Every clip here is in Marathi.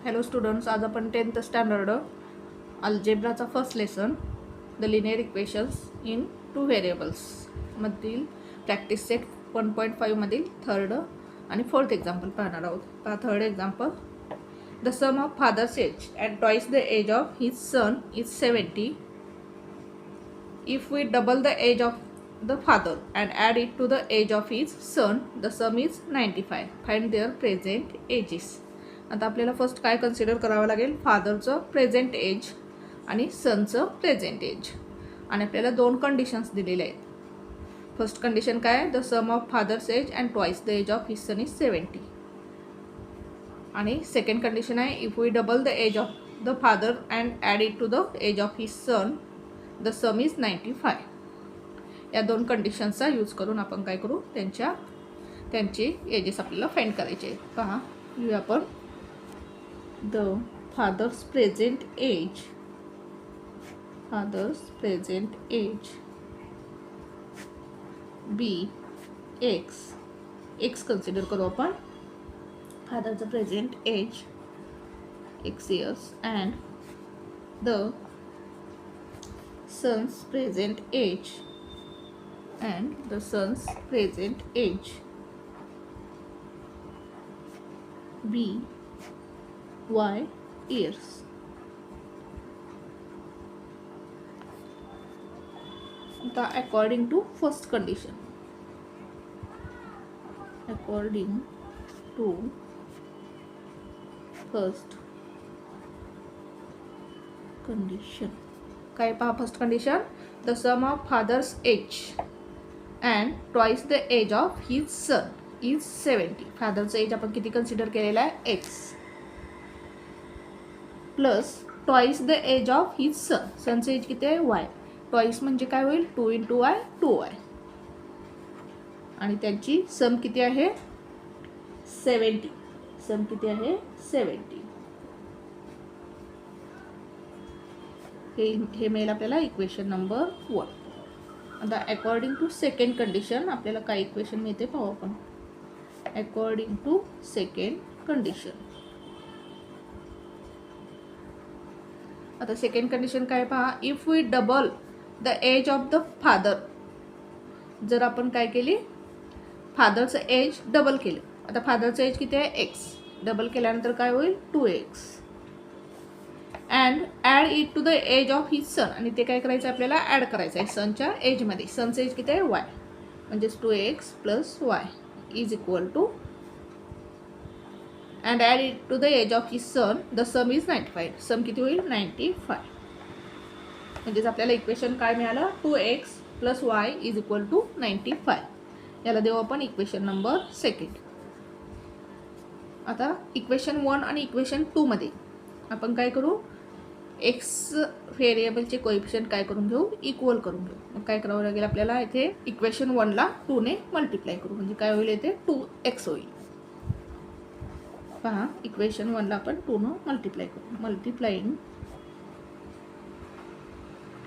हॅलो स्टुडंट्स, आज आपण 10th स्टँडर्ड अल्जेब्राचा first lesson the linear equations in 2 variables मधील प्रॅक्टिस सेट 1.5 मधील थर्ड आणि फोर्थ एक्झाम्पल पाहणार आहोत. पहा third example. The sum of father's age and twice the age of his son is 70. If we double the age of the father and add it to the age of his son, the sum is 95. Find their present ages. आता आपल्याला फर्स्ट काय कन्सिडर करावं लागेल, फादरचं प्रेझेंट एज आणि सनचं प्रेझेंट एज. आणि आपल्याला दोन कंडिशन्स दिलेल्या आहेत. फर्स्ट कंडिशन काय, the sum of father's age and twice the age of his son is 70. आणि सेकंड कंडिशन आहे, if we double the age of the father and add it to the age of his son the sum is 95. या दोन कंडिशन्सचा यूज करून आपण काय करू, त्यांचे एजेस आपल्याला फाइंड करायचे आहेत. पहा घेऊया आपण. The father's present age be x consider करू आपण. फादरचं present age x years and the son's present age b y years. आता according to first condition, काय पहा first condition, the sum of father's age and twice the age of his son is 70. फादरचं एज आपण किती कन्सिडर केलेलं आहे, x, plus twice the age of his son. सनचं एज किती आहे, वाय. ट्वाइस म्हणजे काय होईल, 2 × y 2y. आणि त्यांची सम किती आहे, 70. सम किती आहे, 70. हे मिळेल आपल्याला इक्वेशन नंबर 1. आता अकॉर्डिंग टू सेकंड कंडिशन आपल्याला काय इक्वेशन मिळते पाहू आपण. अकॉर्डिंग टू सेकंड कंडिशन, आता सेकंड कंडिशन काय पहा, if we double the age of the father. जर आपण काय केली, फादरचं एज डबल केलं. आता फादरचं एज किती आहे, एक्स. डबल केल्यानंतर काय होईल, 2x. And add it to the age of his son. आणि ते काय करायचं आपल्याला, ॲड करायचं आहे सनच्या एजमध्ये. सनचं एज किती आहे, वाय. म्हणजेच 2x + y is equal to, and add it to the age of his son the sum is 95. Sum किती होईल, 95. म्हणजेच आपल्याला इक्वेशन काय मिळालं, 2x + y is equal to 95. याला देऊ आपण इक्वेशन नंबर सेकंड. आता इक्वेशन 1 आणि इक्वेशन 2 मध्ये आपण काय करू, एक्स व्हेरिएबलचे कोएफिशियंट काय करून घेऊ, इक्वल करून घेऊ. मग काय करावं लागेल आपल्याला, इथे इक्वेशन 1ला 2 ने मल्टिप्लाय करू. म्हणजे काय होईल, इथे 2x होईल. पहा इक्वेशन 1ला आपण 2 ने मल्टिप्लाय करू. मल्टिप्लाइंग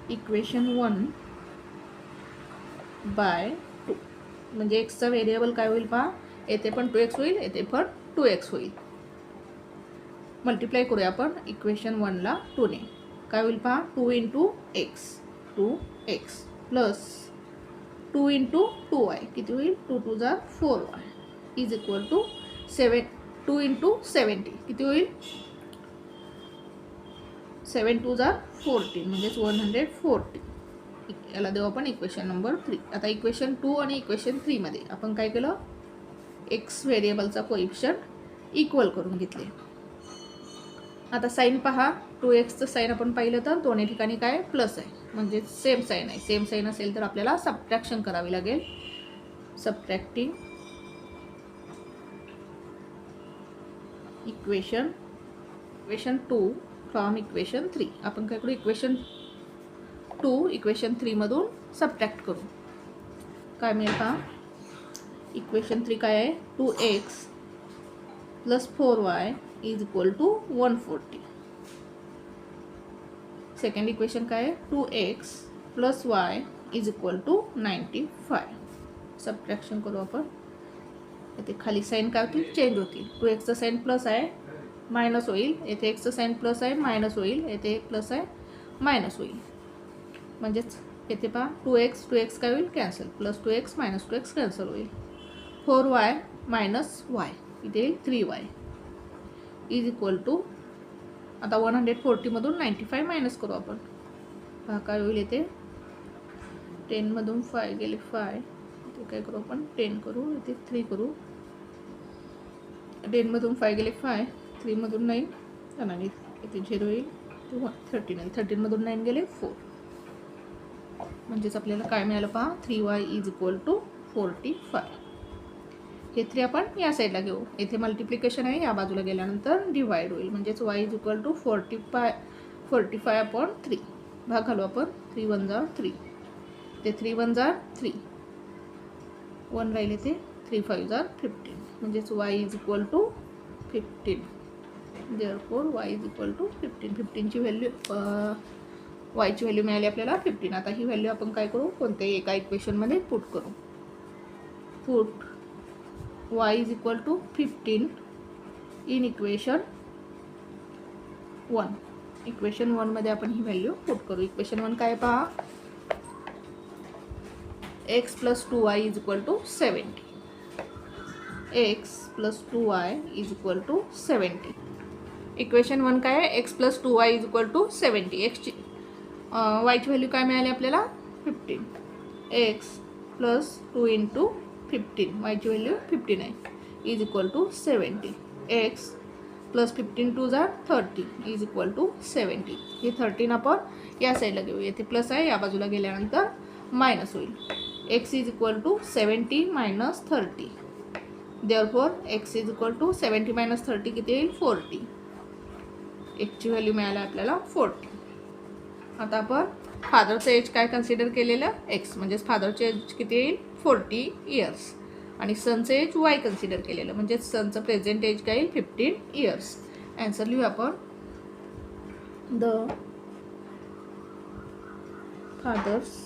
इक्वेशन 1 बाय 2 म्हणजे एक्सचा व्हेरिएबल काय होईल पहा, येथे पण 2x होईल, येथे पण 2x होईल. मल्टिप्लाय करूया आपण इक्वेशन 1ला 2 ने. काय होईल पहा, 2 × x 2x प्लस 2 × 2y किती होईल, 2 × 2 = 4y इज इक्वल टू 2 × 70 किती होईल, 7 × 2 = 14 म्हणजेच 140. याला देऊ आपण इक्वेशन नंबर 3. आता इक्वेशन 2 आणि इक्वेशन 3 मध्ये आपण काय केलं, एक्स व्हेरिएबलचा कोएफिशियंट इक्वल करून घेतले. आता साईन पहा, 2xचं साईन आपण पाहिलं तर दोन्ही ठिकाणी काय प्लस आहे, म्हणजे सेम साईन आहे. सेम साईन असेल तर आपल्याला सबट्रॅक्शन करावी लागेल. Subtracting equation 2 from equation 3. आपण काय करू, इक्वेशन 2 इक्वेशन 3 मधून सबट्रॅक्ट करू. काय मिळेल पहा, इक्वेशन 3 काय आहे, 2x + 4y is equal to 140. Second equation काय आहे, 2x + y is equal to 95. Subtraction करू आपण. इथे खाली साइन काय होतील, चेंज होतील. 2x चा साइन प्लस आहे, मायनस होईल, येथे एक्सचं साईन प्लस आहे मायनस होईल, येथे एक प्लस आहे मायनस होईल. म्हणजेच येथे पहा 2x काय होईल cancel, plus 2x minus 2x cancel होईल. 4y मायनस y इथे येईल 3y इज इक्वल टू, आता 140मधून 95 मायनस करू आपण. पहा काय होईल, येथे 10मधून 5 गेले 5, इथे काय करू आपण 10 करू, इथे 3 करू. 10मधून 5 गेले 5, 3मधून 9 जाणार, इथे 0 येईल, 13 13मधून 9 गेले 4. म्हणजेच आपल्याला काय मिळालं पहा, 3y इज इक्वल टू 45. हे 3 आपण या साईडला घेऊ, येथे मल्टिप्लिकेशन आहे, या बाजूला गेल्यानंतर डिवाइड होईल. म्हणजेच y इज इक्वल टू 45/3. भाग घालू आपण, 3 1 जा 3, ते 3 1 जा 3, 1 राहिले ते 3 5 जा 15. म्हणजेच y is equal to 15. Therefore y is equal to 15. 15ची व्हॅल्यू, y ची व्हॅल्यू मिळाली आपल्याला 15. आता ही व्हॅल्यू आपण काय करू, कोणत्याही एका इक्वेशनमध्ये पुट करू. Put y is equal to 15 in equation 1. Equation 1 मध्ये आपण ही व्हॅल्यू पुट करू. इक्वेशन 1 काय पहा, x plus 2y is equal to 70. x plus 2y is equal to 70. Equation 1 काय आहे, x plus 2y is equal to 70. एक्सची y ची व्हॅल्यू काय मिळाली आपल्याला 15. x प्लस 2 इंटू 15, y ची व्हॅल्यू 15 आहे, is equal to 70. x plus 15 2 जा 30 इज इक्वल टू 70. हे 13 आपण या साईडला घेऊ, येथे प्लस आहे, या बाजूला गेल्यानंतर मायनस होईल. x is equal to 70 minus 30. Therefore x is equal to 70 minus 30 किती येईल 40. एक्सची व्हॅल्यू मिळाली आपल्याला 40. आता आपण फादरचं एज काय कन्सिडर केलेलं, x, म्हणजेच फादरचे एज किती येईल 40 इयर्स, आणि सनचं एज y कन्सिडर केलेलं, म्हणजे सनचं प्रेझेंट एज काय येईल 15 इयर्स. ॲन्सर लिहू आपण, the father's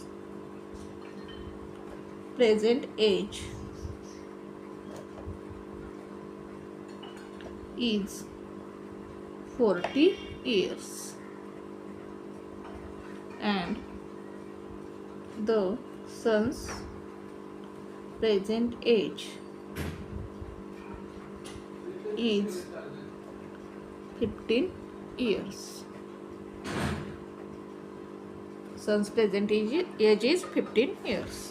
present age is 40 years and the son's present age is 15 years. Son's present age is 15 years.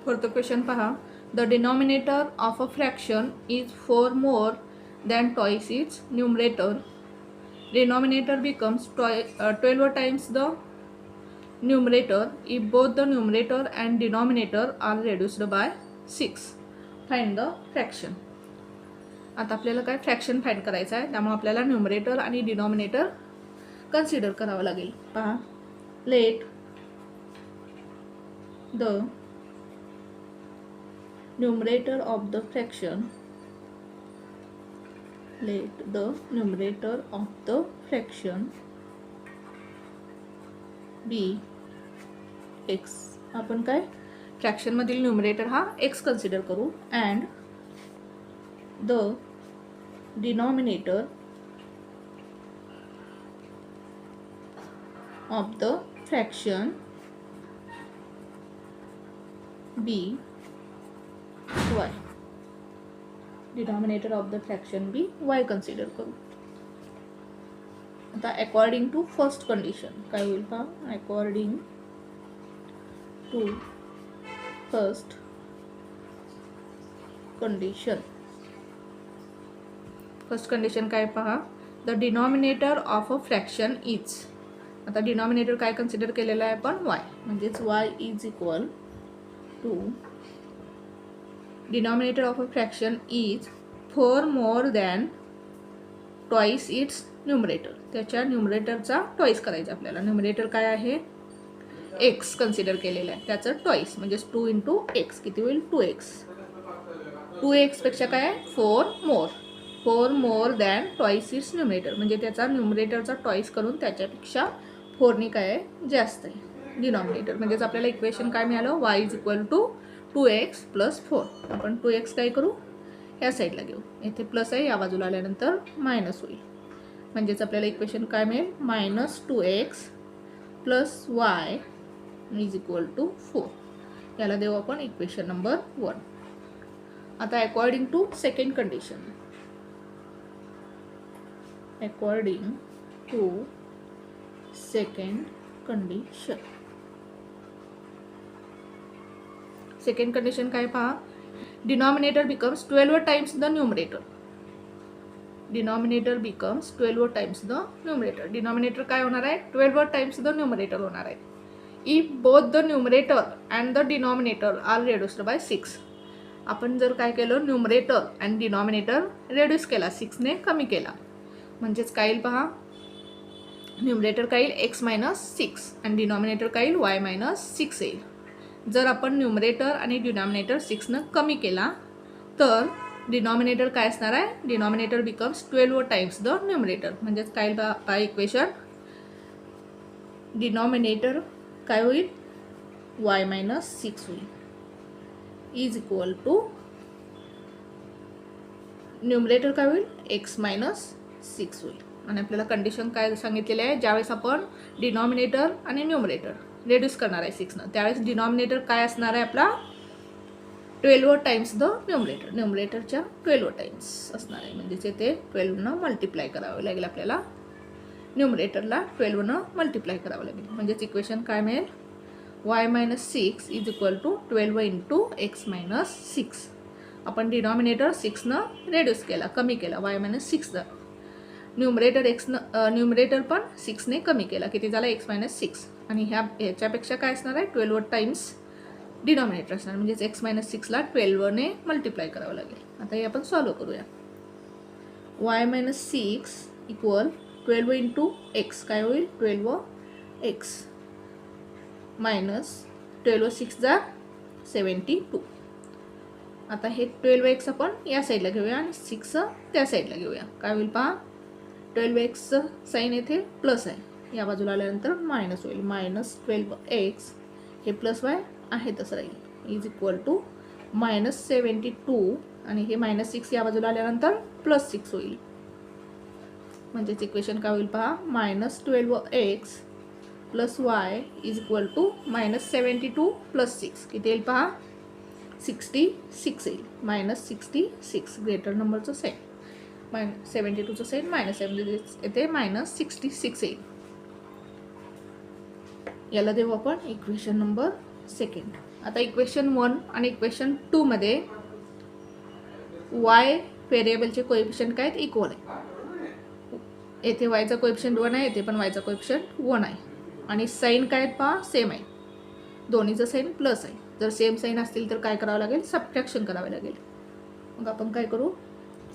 Fourth question पहा, the denominator of a fraction is 4 more than twice its numerator. Denominator becomes 12 times the numerator if both the numerator and denominator are reduced by 6. Find the fraction. आता आपल्याला काय फ्रॅक्शन फाइंड करायचं आहे, त्यामुळे आपल्याला न्यूमरेटर आणि डिनॉमिनेटर कन्सिडर करावं लागेल. पहा, let the numerator of the fraction be x. आपण काय फ्रॅक्शन मधील न्यूमरेटर हा x कन्सिडर करू, and the denominator of the fraction be y. Denominator of the fraction be y consider करू. आता अकॉर्डिंग टू फर्स्ट कंडिशन काय होईल पहा, according to first condition. First condition काय पहा, the denominator of a fraction is. आता डिनॉमिनेटर काय कन्सिडर केलेलं आहे आपण y, म्हणजेच y is equal to denominator of a fraction is 4 more than twice its numerator. त्याच्या न्यूमरेटरचा ट्वाइस करायचा आपल्याला. न्यूमरेटर काय आहे x कन्सिडर केलेला आहे, त्याचं ट्वाइस म्हणजेच 2 इंटू एक्स किती होईल 2x. 2x पेक्षा काय आहे 4 more than twice it's numerator, म्हणजे त्याचा न्यूमरेटरचा टॉईस करून त्याच्यापेक्षा 4 काय आहे जास्त आहे डिनॉमिनेटर. म्हणजेच आपल्याला इक्वेशन काय मिळालं, y is equal to 2x + 4. आपण 2x काय करू, ह्या साईडला घेऊ, इथे प्लस आहे, या बाजूला आल्यानंतर मायनस होईल. म्हणजेच आपल्याला इक्वेशन काय मिळेल, -2x + y is equal to 4. याला देऊ आपण इक्वेशन नंबर 1. आता according to second condition, according to second condition, second condition काय पहा, denominator becomes 12 times the numerator. Denominator becomes 12 times the numerator. Denominator काय होणार आहे, 12 टाइम्स द न्यूमरेटर होणार आहे. If both the numerator and the denominator are reduced by 6. आपण जर काय केलं, न्यूमरेटर आणि डिनॉमिनेटर रेड्यूस केला, 6 ने कमी केला, म्हणजेच काय येईल पहा, न्यूमरेटर काय येईल x - 6 आणि डिनॉमिनेटर काय येईल y - 6 येईल. जर आपण न्यूमरेटर आणि डिनॉमिनेटर 6 ने कमी केला तर डिनॉमिनेटर काय असणार आहे, denominator becomes 12 times the numerator. म्हणजेच काय येईल पहा इक्वेशन, डिनॉमिनेटर काय होईल y - 6 होईल इज इक्वल टू न्यूमरेटर काय होईल x - 6 होईल. आणि आपल्याला कंडिशन काय सांगितलेली आहे, ज्यावेळेस आपण डिनॉमिनेटर आणि न्यूमरेटर रेड्यूस करणार आहे 6 ने, त्यावेळेस डिनॉमिनेटर काय असणार आहे आपला 12 टाइम्स द न्यूमरेटर, न्यूमरेटरच्या 12 टाइम्स असणार आहे. म्हणजेच इथे 12 न मल्टिप्लाय करावे लागेल आपल्याला, न्यूमरेटरला 12 न मल्टिप्लाय करावं लागेल. म्हणजेच इक्वेशन काय मिळेल, y - 6 is equal to 12 into x - 6. आपण डिनॉमिनेटर 6 न रेड्यूस केला, कमी केला, y - 6 दा, न्यूमरेटर न्यूमरेटर पण 6 ने कमी केला, किती झाला x - 6. आणि ह्याच्यापेक्षा काय असणार आहे 12 टाइम्स डिनॉमिनेटर असणार, म्हणजेच x - 6 ला 12 ने मल्टिप्लाय करावं लागेल. आता हे आपण सॉल्व्ह करूया. y - 6 इक्वल 12 इंटू x काय होईल 12x मायनस 12 6 जा 72. आता हे 12x आपण या साईडला घेऊया आणि 6 त्या साईडला घेऊया. काय होईल पहा, 12x साईन येथे प्लस आहे, या बाजूला आल्यानंतर मायनस होईल, -12x हे प्लस y आहे तसं राहील इज इक्वल टू -72 आणि हे -6 या बाजूला आल्यानंतर +6 होईल. म्हणजेच इक्वेशन काय होईल पहा, -12x + y is equal to -72 + 6 किती येईल पहा 66 येईल, -66 ग्रेटर नंबरचं साईन, -72चं साईन -76 येते -66 येईल. याला देऊ आपण इक्वेशन नंबर 2. आता इक्वेशन 1 आणि इक्वेशन 2 मध्ये y व्हेरिएबलचे कोएफिशियंट काय आहेत, इक्वल आहे. येथे y चा कोएफिशियंट 1 आहे, येथे पण y चा कोएफिशियंट 1 आहे. आणि साइन काय आहेत पहा, सेम आहे, दोन्हीचं साइन प्लस आहे. जर सेम साइन असतील तर काय करावं लागेल, सबट्रॅक्शन करावे लागेल. मग आपण काय करू,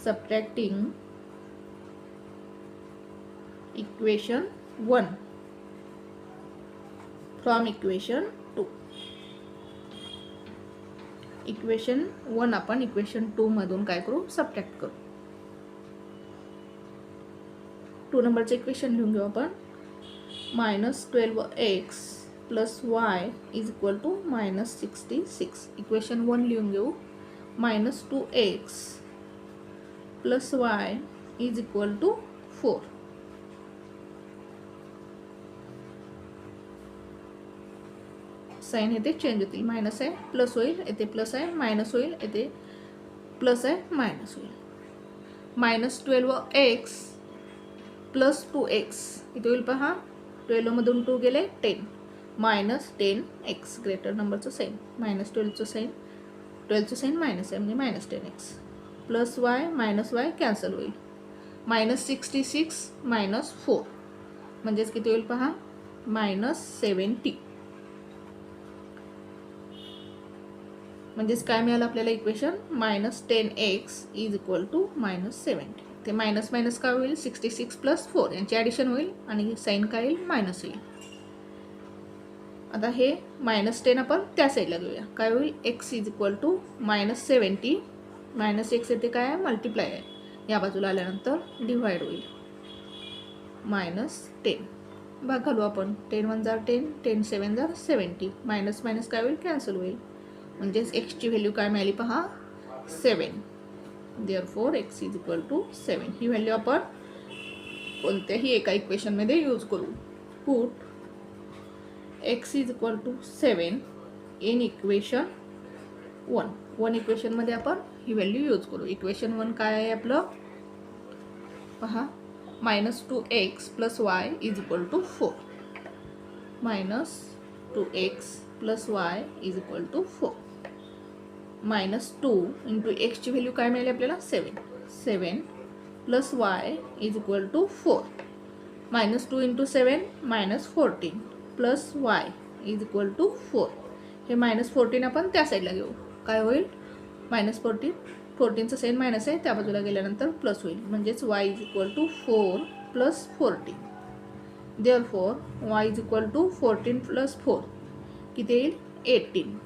subtracting equation 1 from equation 2. Equation 1 आपण इक्वेशन 2 मधून काय करू, सबट्रॅक्ट करू. 2 नंबरचे इक्वेशन लिहून घेऊ आपण, -12x + y is equal to -66. Equation 1 लिहून घेऊ, -2x + y is equal to 4. Sign येथे चेंज होतील, मायनस आहे प्लस होईल, येथे प्लस आहे मायनस होईल, येथे प्लस आहे मायनस होईल. -12x + 2x किती होईल पहा, 12 मधून 2 गेले 10, -10x ग्रेटर नंबरचं साइन, -12चं साइन, 12चं साइन मायनस आहे म्हणजे -10x + y -y कॅन्सल होईल, -66 - 4 म्हणजेच किती होईल पहा -70. म्हणजेच काय मिळालं आपल्याला equation, -10x is equal to -70. ते मायनस मायनस काय होईल, 66 + 4 यांची ॲडिशन होईल आणि साइन काय येईल मायनस होईल. आता हे -10 आपण त्या साईडला घेऊया, काय होईल x is equal to -70 minus x येते काय आहे, मल्टिप्लाय आहे. या बाजूला आल्यानंतर डिवाइड होईल. -10 भाग घालू आपण. 10 × 1 = 10, 10 × 7 = 70. मायनस मायनस काय होईल, कॅन्सल होईल. म्हणजेच एक्सची व्हॅल्यू काय मिळाली पहा, 7. Therefore x is equal to 7. ही व्हॅल्यू आपण कोणत्याही एका इक्वेशनमध्ये यूज करू. Put x is equal to 7 in equation 1. 1 इक्वेशनमध्ये आपण ही व्हॅल्यू यूज करू. इक्वेशन 1 काय आहे आपलं पहा, -2x + y is equal to 4. -2x + y is equal to 4. -2 × x ची व्हॅल्यू काय मिळाली आपल्याला, 7. 7 + y is equal to 4. -2 × 7 -14 + y is equal to 4. हे -14 आपण त्या साईडला घेऊ. काय होईल, -14, 14चं साईन मायनस आहे, त्या बाजूला गेल्यानंतर प्लस होईल. म्हणजेच y is equal to 4 + 14. Therefore y is equal to 14 + 4 किती येईल, 18.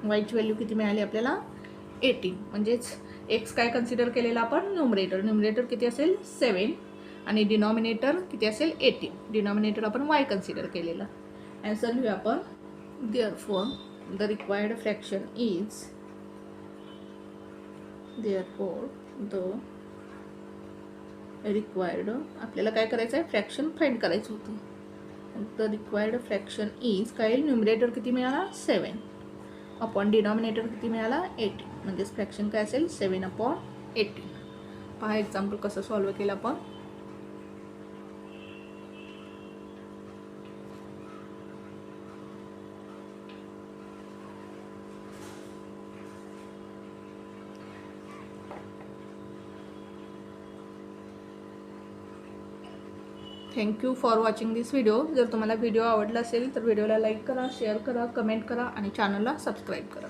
वायची व्हॅल्यू किती मिळाली आपल्याला, 18. म्हणजेच एक्स काय कन्सिडर केलेला आपण, न्यूमरेटर किती असेल, 7 आणि डिनॉमिनेटर किती असेल, 18. डिनॉमिनेटर आपण y कन्सिडर केलेला. आन्सर लिहूया आपण. Therefore the required fraction is, आपल्याला काय करायचं आहे, फ्रॅक्शन फाइंड करायचं होतं. द रिक्वायर्ड फ्रॅक्शन इज काय येईल, न्यूमरेटर किती मिळाला, 7 अपॉन डिनॉमिनेटर किती मिळाला, 18. म्हणजेच फ्रॅक्शन काय असेल, 7/18. पहा एक्झाम्पल कसं सॉल्व्ह केलं आपण. Thank you for watching this video. जर तुम्हाला व्हिडिओ आवडला असेल तर व्हिडिओला लाईक करा, शेअर करा, कमेंट करा आणि चॅनलला सबस्क्राईब करा.